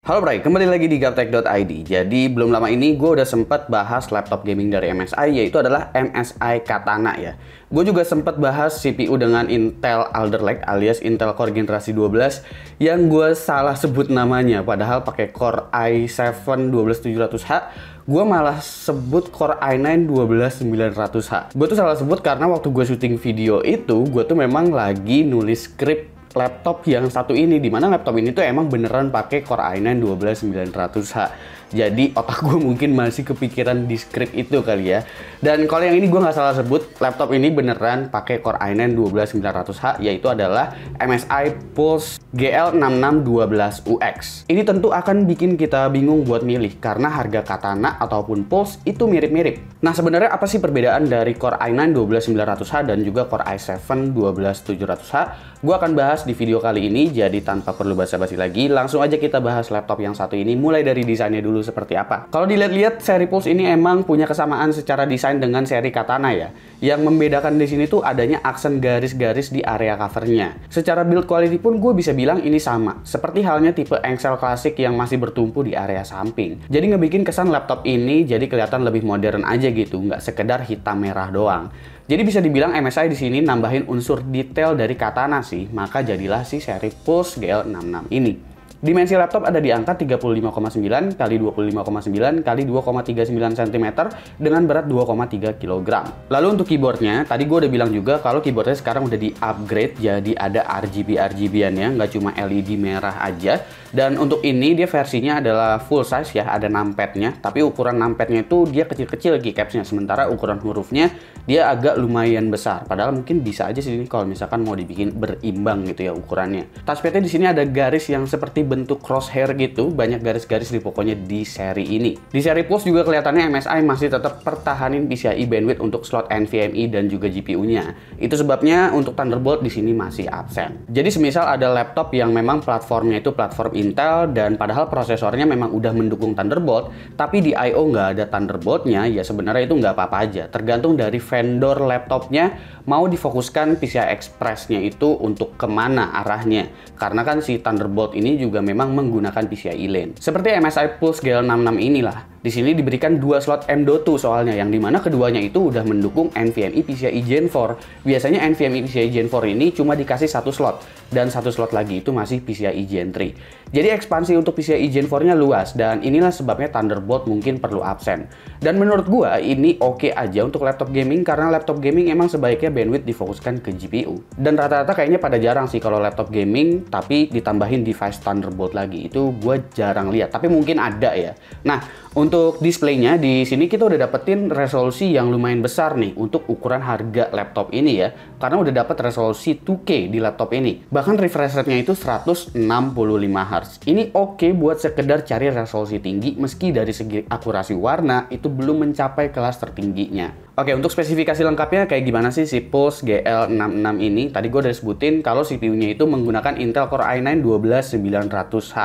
Halo Bray, kembali lagi di gaptek.id. Jadi belum lama ini gue udah sempat bahas laptop gaming dari MSI, yaitu adalah MSI Katana ya. Gue juga sempat bahas CPU dengan Intel Alder Lake alias Intel Core generasi 12 yang gue salah sebut namanya, padahal pakai Core i7 12700H. Gue malah sebut Core i9 12900H. Gue tuh salah sebut karena waktu gue syuting video itu, gue tuh memang lagi nulis skrip laptop yang satu ini, dimana laptop ini tuh emang beneran pakai Core i9 12900H. Jadi otak gue mungkin masih kepikiran di script itu kali ya. Dan kalau yang ini gue nggak salah sebut, laptop ini beneran pakai Core i9 12900H, yaitu adalah MSI Pulse GL6612UX. Ini tentu akan bikin kita bingung buat milih karena harga Katana ataupun Pulse itu mirip-mirip. Nah, sebenarnya apa sih perbedaan dari Core i9 12900H dan juga Core i7 12700H? Gue akan bahas di video kali ini, jadi tanpa perlu basa-basi lagi, langsung aja kita bahas laptop yang satu ini, mulai dari desainnya dulu seperti apa. Kalau dilihat-lihat, seri Pulse ini emang punya kesamaan secara desain dengan seri Katana ya. Yang membedakan di sini tuh adanya aksen garis-garis di area covernya. Secara build quality pun gue bisa bilang ini sama, seperti halnya tipe engsel klasik yang masih bertumpu di area samping. Jadi ngebikin kesan laptop ini jadi kelihatan lebih modern aja gitu, nggak sekedar hitam merah doang. Jadi bisa dibilang MSI di sini nambahin unsur detail dari Katana sih, maka jadilah si seri Pulse GL66 ini. Dimensi laptop ada di angka 35,9 x 25,9 x 2,39 cm dengan berat 2,3 kg. Lalu untuk keyboardnya, tadi gue udah bilang juga kalau keyboardnya sekarang udah di-upgrade jadi ada RGB-RGB-annya, nggak cuma LED merah aja. Dan untuk ini dia versinya adalah full size ya, ada numpadnya, tapi ukuran numpadnya itu dia kecil-kecil keycapsnya, sementara ukuran hurufnya dia agak lumayan besar. Padahal mungkin bisa aja sih ini kalau misalkan mau dibikin berimbang gitu ya ukurannya. Touchpadnya di sini ada garis yang seperti bentuk crosshair gitu, banyak garis-garis di pokoknya di seri ini. Di seri Pulse juga kelihatannya MSI masih tetap pertahanin PCIe bandwidth untuk slot NVMe dan juga GPU-nya. Itu sebabnya untuk Thunderbolt di sini masih absen. Jadi semisal ada laptop yang memang platformnya itu platform Intel dan padahal prosesornya memang udah mendukung Thunderbolt, tapi di I/O nggak ada Thunderbolt-nya, ya sebenarnya itu nggak apa-apa aja. Tergantung dari vendor laptopnya mau difokuskan PCI Express-nya itu untuk kemana arahnya. Karena kan si Thunderbolt ini juga memang menggunakan PCIe lane. Seperti MSI Pulse GL66 inilah. Di sini diberikan dua slot M.2 soalnya, yang dimana keduanya itu udah mendukung NVMe PCIe Gen 4. Biasanya NVMe PCIe Gen 4 ini cuma dikasih satu slot, dan satu slot lagi itu masih PCIe Gen 3. Jadi ekspansi untuk PCIe Gen 4-nya luas, dan inilah sebabnya Thunderbolt mungkin perlu absen. Dan menurut gua ini oke aja untuk laptop gaming, karena laptop gaming emang sebaiknya bandwidth difokuskan ke GPU. Dan rata-rata kayaknya pada jarang sih kalau laptop gaming tapi ditambahin device Thunderbolt lagi. Itu gua jarang lihat, tapi mungkin ada ya. Nah, untuk displaynya di sini kita udah dapetin resolusi yang lumayan besar nih untuk ukuran harga laptop ini ya, karena udah dapet resolusi 2K di laptop ini. Bahkan refresh rate-nya itu 165 Hz. Ini oke buat sekedar cari resolusi tinggi, meski dari segi akurasi warna itu belum mencapai kelas tertingginya. Oke, untuk spesifikasi lengkapnya kayak gimana sih si Pulse GL66 ini? Tadi gue udah sebutin kalau CPU-nya itu menggunakan Intel Core i9 12900H.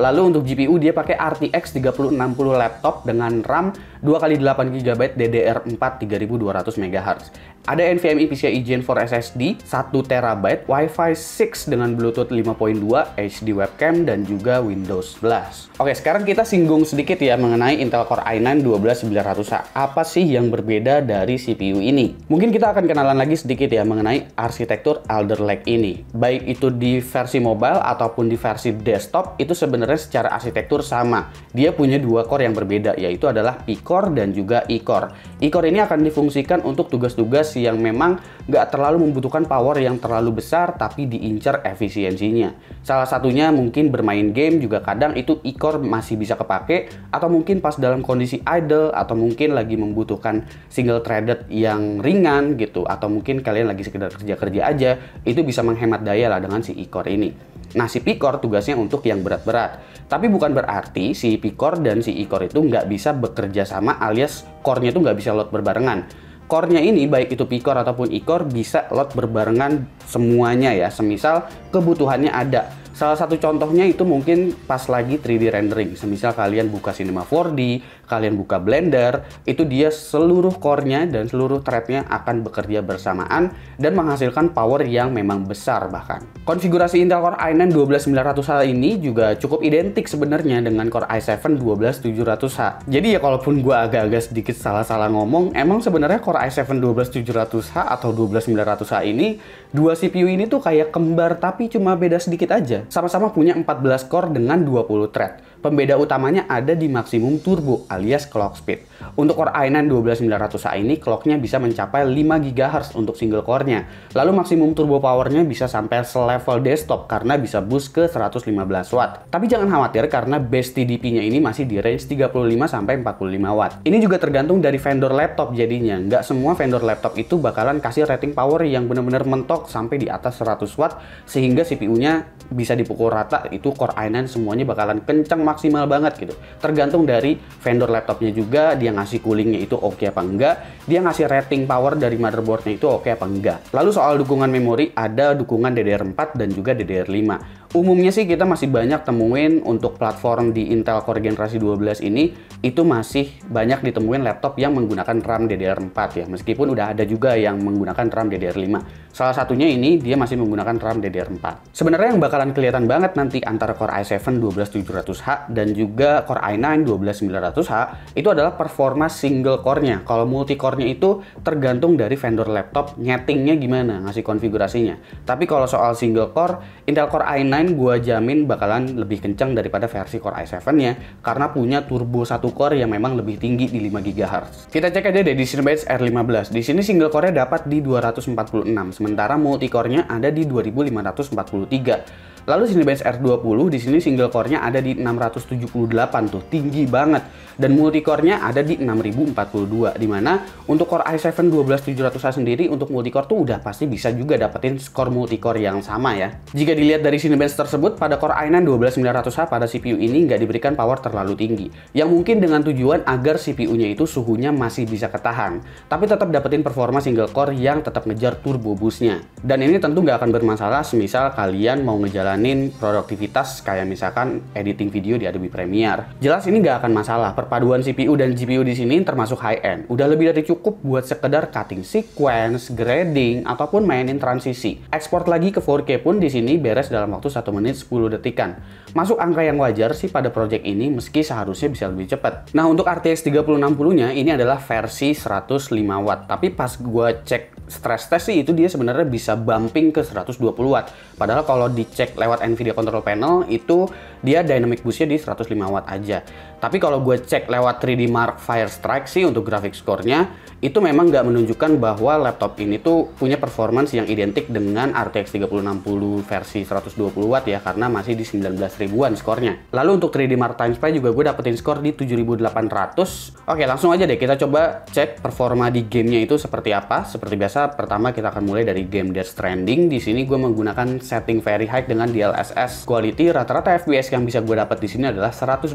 Lalu untuk GPU dia pakai RTX 3060 laptop dengan RAM 2x8GB DDR4 3200 MHz. Ada NVMe PCIe Gen 4 SSD 1TB, Wi-Fi 6 dengan Bluetooth 5.2, HD webcam, dan juga Windows 11. Oke, sekarang kita singgung sedikit ya mengenai Intel Core i9 12900H. Apa sih yang berbeda dari CPU ini? Mungkin kita akan kenalan lagi sedikit ya mengenai arsitektur Alder Lake ini. Baik itu di versi mobile ataupun di versi desktop, itu sebenarnya secara arsitektur sama. Dia punya dua core yang berbeda, yaitu adalah P-Core dan juga E-Core. E-Core ini akan difungsikan untuk tugas-tugas yang memang nggak terlalu membutuhkan power yang terlalu besar, tapi diincar efisiensinya. Salah satunya mungkin bermain game juga kadang itu E-Core masih bisa kepake, atau mungkin pas dalam kondisi idle, atau mungkin lagi membutuhkan single threaded yang ringan gitu, atau mungkin kalian lagi sekedar kerja-kerja aja, itu bisa menghemat daya lah dengan si E-Core ini. Nah, si P-Core tugasnya untuk yang berat-berat. Tapi bukan berarti si P-Core dan si E-Core itu nggak bisa bekerja sama, alias core-nya itu nggak bisa load berbarengan. Core-nya ini, baik itu P-Core ataupun E-Core, bisa load berbarengan semuanya ya. Semisal kebutuhannya ada. Salah satu contohnya itu mungkin pas lagi 3D rendering. Semisal kalian buka Cinema 4D, kalian buka Blender, itu dia seluruh core-nya dan seluruh thread-nya akan bekerja bersamaan dan menghasilkan power yang memang besar bahkan. Konfigurasi Intel Core i9 12900H ini juga cukup identik sebenarnya dengan Core i7 12700H. Jadi ya kalaupun gua agak-agak sedikit salah-salah ngomong, emang sebenarnya Core i7 12700H atau 12900H ini, dua CPU ini tuh kayak kembar tapi cuma beda sedikit aja. Sama-sama punya 14 core dengan 20 thread. Pembeda utamanya ada di maksimum turbo alias clock speed. Untuk Core i9 12900H ini clocknya bisa mencapai 5 GHz untuk single core-nya. Lalu maksimum turbo powernya bisa sampai selevel desktop karena bisa boost ke 115 watt. Tapi jangan khawatir karena base TDP-nya ini masih di range 35-45 watt. Ini juga tergantung dari vendor laptop jadinya. Nggak semua vendor laptop itu bakalan kasih rating power yang benar-benar mentok sampai di atas 100 watt sehingga CPU-nya bisa dipukul rata. Itu Core i9 semuanya bakalan kencang maksimal banget gitu. Tergantung dari vendor laptopnya juga, dia ngasih coolingnya itu oke apa enggak, dia ngasih rating power dari motherboardnya itu oke apa enggak. Lalu soal dukungan memori, ada dukungan DDR4 dan juga DDR5. Umumnya sih kita masih banyak temuin untuk platform di Intel Core generasi 12 ini, itu masih banyak ditemuin laptop yang menggunakan RAM DDR4 ya, meskipun udah ada juga yang menggunakan RAM DDR5. Salah satunya ini dia masih menggunakan RAM DDR4. Sebenarnya yang bakalan kelihatan banget nanti antara Core i7 12700H dan juga Core i9 12900H itu adalah performa single core-nya. Kalau multi core-nya itu tergantung dari vendor laptop nyetingnya gimana, ngasih konfigurasinya. Tapi kalau soal single core, Intel Core i9 gua jamin bakalan lebih kencang daripada versi Core i7-nya karena punya turbo 1 core yang memang lebih tinggi di 5 GHz. Kita cek aja deh di Cinebench R15. Di sini single core-nya dapat di 246, sementara multi core-nya ada di 2543. Lalu Cinebench R20 di sini single core-nya ada di 678 tuh, tinggi banget. Dan multi core-nya ada di 6042, dimana untuk Core i7 12700H sendiri untuk multi core tuh udah pasti bisa juga dapetin skor multi core yang sama ya. Jika dilihat dari Cinebench tersebut, pada Core i9 12900H pada CPU ini nggak diberikan power terlalu tinggi, yang mungkin dengan tujuan agar CPU-nya itu suhunya masih bisa ketahan, tapi tetap dapetin performa single core yang tetap ngejar turbo boost-nya. Dan ini tentu nggak akan bermasalah semisal kalian mau ngejalanin produktivitas kayak misalkan editing video di Adobe Premiere. Jelas ini nggak akan masalah. Perpaduan CPU dan GPU di sini termasuk high-end. Udah lebih dari cukup buat sekedar cutting sequence, grading, ataupun mainin transisi. Ekspor lagi ke 4K pun di sini beres dalam waktu 1 menit 10 detikan. Masuk angka yang wajar sih pada project ini, meski seharusnya bisa lebih cepat. Nah, untuk RTX 3060-nya ini adalah versi 105 watt. Tapi pas gua cek stress test sih itu dia sebenarnya bisa bumping ke 120 watt. Padahal kalau dicek lewat Nvidia Control Panel itu dia dynamic boost-nya di 105 watt aja. Tapi kalau gue cek lewat 3D Mark Firestrike sih untuk graphics score-nya itu memang nggak menunjukkan bahwa laptop ini tuh punya performance yang identik dengan RTX 3060 versi 120 watt ya, karena masih di 19 ribuan skornya. Lalu untuk 3D Mark TimeSpy juga gue dapetin skor di 7800. Oke, langsung aja deh kita coba cek performa di gamenya itu seperti apa. Seperti biasa, pertama kita akan mulai dari game Death Stranding. Di sini gue menggunakan setting very high dengan DLSS quality. Rata-rata FPS yang bisa gue dapat di sini adalah 108.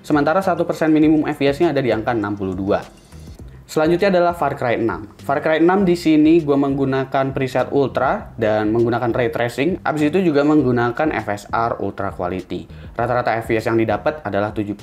Sementara 1% minimum FPS-nya ada di angka 62. Selanjutnya adalah Far Cry 6. Far Cry 6 di sini gue menggunakan preset Ultra dan menggunakan ray tracing. Abis itu juga menggunakan FSR Ultra Quality. Rata-rata FPS yang didapat adalah 71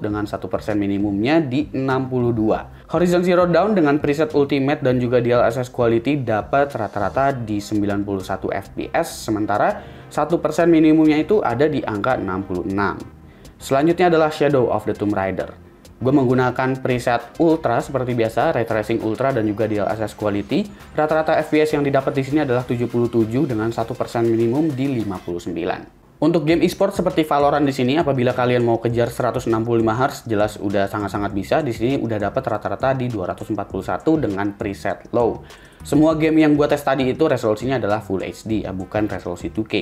dengan 1% minimumnya di 62. Horizon Zero Dawn dengan preset Ultimate dan juga DLSS Quality dapat rata-rata di 91 FPS, sementara 1% minimumnya itu ada di angka 66. Selanjutnya adalah Shadow of the Tomb Raider. Gue menggunakan preset Ultra seperti biasa, Ray Tracing Ultra dan juga DLSS Quality. Rata-rata FPS yang didapat di sini adalah 77 dengan 1% minimum di 59. Untuk game e-sport seperti Valorant di sini, apabila kalian mau kejar 165 Hz, jelas udah sangat-sangat bisa. Di sini udah dapat rata-rata di 241 dengan preset low. Semua game yang gue tes tadi itu resolusinya adalah Full HD ya, bukan resolusi 2K.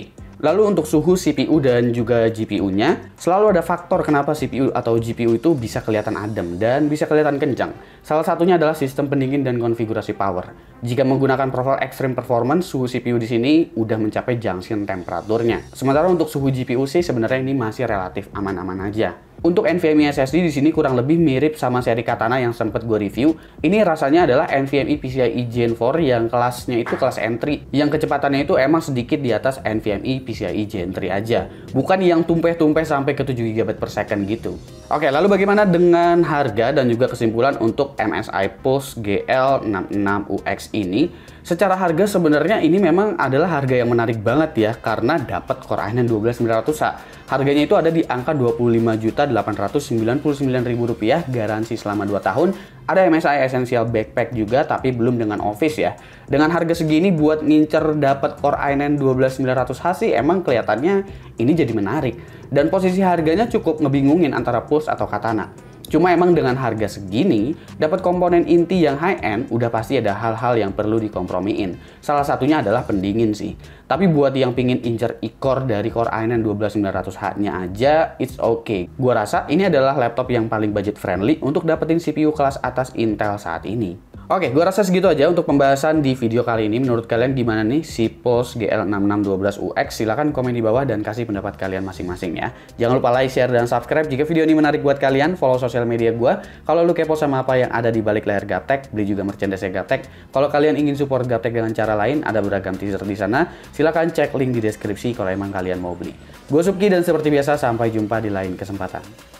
Lalu untuk suhu CPU dan juga GPU-nya, selalu ada faktor kenapa CPU atau GPU itu bisa kelihatan adem dan bisa kelihatan kencang. Salah satunya adalah sistem pendingin dan konfigurasi power. Jika menggunakan profil Extreme Performance, suhu CPU di sini udah mencapai junction temperaturnya. Sementara untuk suhu GPU sih sebenarnya ini masih relatif aman-aman aja. Untuk NVMe SSD di sini kurang lebih mirip sama seri Katana yang sempat gue review. Ini rasanya adalah NVMe PCIe Gen 4 yang kelasnya itu kelas entry, yang kecepatannya itu emang sedikit di atas NVMe PCIe Gen 3 aja, bukan yang tumpeh-tumpeh sampai ke 7 GB per second gitu. Oke, lalu bagaimana dengan harga dan juga kesimpulan untuk MSI Pulse GL66UX ini? Secara harga sebenarnya ini memang adalah harga yang menarik banget ya, karena dapat Core i9 12900H. Harganya itu ada di angka Rp25.899.000, garansi selama 2 tahun. Ada MSI Essential Backpack juga, tapi belum dengan Office ya. Dengan harga segini buat ngincer dapat Core i9 12900H sih emang kelihatannya ini jadi menarik. Dan posisi harganya cukup ngebingungin antara Pulse atau Katana. Cuma emang dengan harga segini, dapat komponen inti yang high-end, udah pasti ada hal-hal yang perlu dikompromiin. Salah satunya adalah pendingin sih. Tapi buat yang pingin incer e-core dari Core i9 12900H-nya aja, it's okay. Gua rasa ini adalah laptop yang paling budget friendly untuk dapetin CPU kelas atas Intel saat ini. Oke, gue rasa segitu aja untuk pembahasan di video kali ini. Menurut kalian gimana nih si Pulse GL6612UX? Silahkan komen di bawah dan kasih pendapat kalian masing-masing ya. Jangan lupa like, share, dan subscribe jika video ini menarik buat kalian. Follow sosial media gue. Kalau lu kepo sama apa yang ada di balik layar Gaptek, beli juga merchandise Gaptek. Kalau kalian ingin support Gaptek dengan cara lain, ada beragam teaser di sana. Silahkan cek link di deskripsi kalau emang kalian mau beli. Gue Subki dan seperti biasa, sampai jumpa di lain kesempatan.